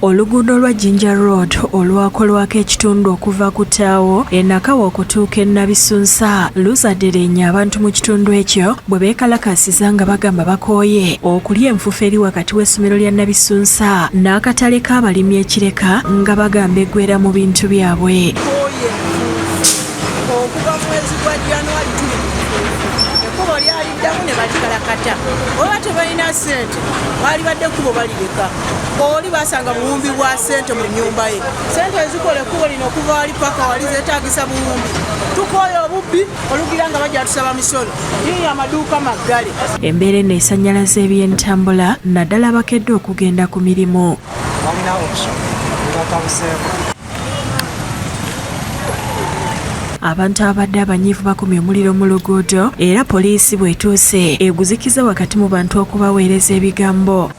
Oluguudo lwa Jinja Road olwakolwako ekitundu okuva ku Taawo Nakawa okutuuka e Nabisunsa luzadderenya abantu mu kitundu ekyo bwe beekalakasiza nga bagamba bakooye okulya enfuufu eri wakati w'essomero lya Nabisunsa n'akatale k'abalimi ekireka nga bagamba eggwera mu bintu byabwe. Okuva mwezi gwa January ekkubo lyaliddamu ne balikalakata oba tebalina ssente balibadde ekkubo balireka oli basanga buwumbi bwa ssente mu nnyumba ye ssente ezikola ekkubo lino okuva wali paka wali zeetaagisa buwumbi tukooye obubbi olugira nga bajja tusaba misolo yiyo amaduuka maggale. Embeera eno esannyalaza eby'entambula naddala abakedde okugenda ku mirimu. Abantu abadde abanyiivu bakumye omuliro mu luguudo era poliisi bw'etuuse eguzikiza wakati mu bantu okubaweereza ebigambo.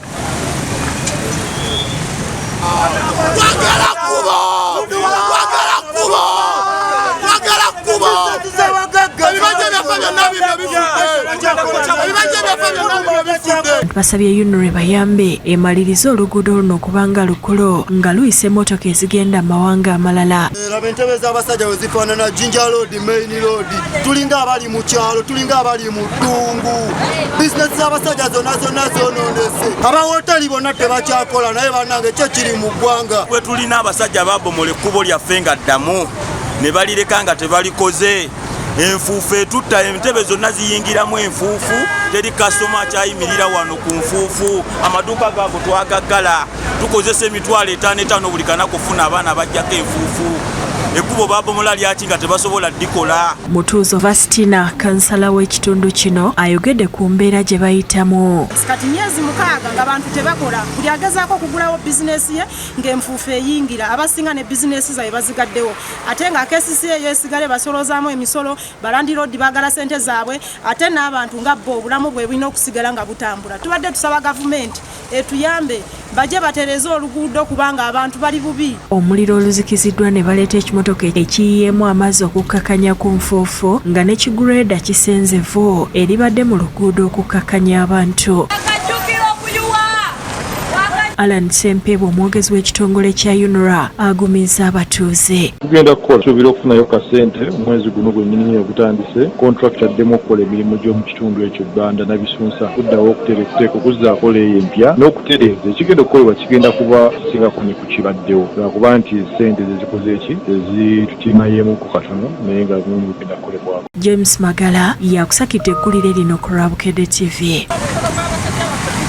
Basabye UNRA bayambe emalirize oluguudo luno okubanga lukulu nga luyisa emmotoka ezigenda amawanga amalala. Entebe z'abasajja we zifaanana Jinja Road, Main Road, tulinga abali mu kyalo, tulinga abali mu ddungu. Bizinesi z'abasajja zonna zonoonese. Abawotali bonna tebakyakola naye bannange kyo kiri mu ggwanga. Bwe tulina abasajja babomola ekkubo lyaffe nga ddamu ne balireka nga tebalikoze. Enfuufu etutta entebe zonna ziyingiramu enfuufu teri kasoma akyayimirira wano ku nfuufu amaduuka gaago twagaggala tukozesa emitwalo 5 buli kana kufuna abaana bajjako enfuufu ekkubo babomola lyaki nga tebasobola ddikola. Mutuuzo Vastina kansala w'ekitundu kino ayogedde ku mbeera gye bayitamu. Kati myezi 6 nga abantu tebakola buli agezaako okugulawo bizinesi ye ng'enfuufu eyingira abasinga ne bizinesi zaabwe bazigaddewo ate nga KCCA eyo esigale basolozaamu emisolo balandiroodi baagala ssente zaabwe ate n'abantu nga bo obulamu bwe bulina okusigala nga butambula. Tubadde tusaba gavumenti etuyambe bajje batereze oluguudo kubanga abantu bali bubi. Omuliro oluzikiziddwa ne baleeta ekimotoka ekiyiyeemu amazzi okukkakanya ku nfuufu nga ne kigureda kisenzevu eribadde mu luguudo okukkakanya abantu. Alan Sempebwa omwogezi w'ekitongole kya UNRA agumiza abatuuze. Tugenda kukola tusuubira okufunayo kasente omwezi guno gwennyini ogutandise kontrakiti addemu okukola emirimu gy'omu kitundu ekyo Bbanda Nabisunsa kuddawo okuteeka okuzzaako leeyo empya n'okutereeza ekigenda okukolebwa kigenda kuba kisingako ne ku kibaddewo lwakuba nti ssente zezikoze eki ezitutiimayeemuko katono naye nga bingi bigenda kukolebwako. James Magala yakusakidde eggulire lino ku Rwabukedde TV.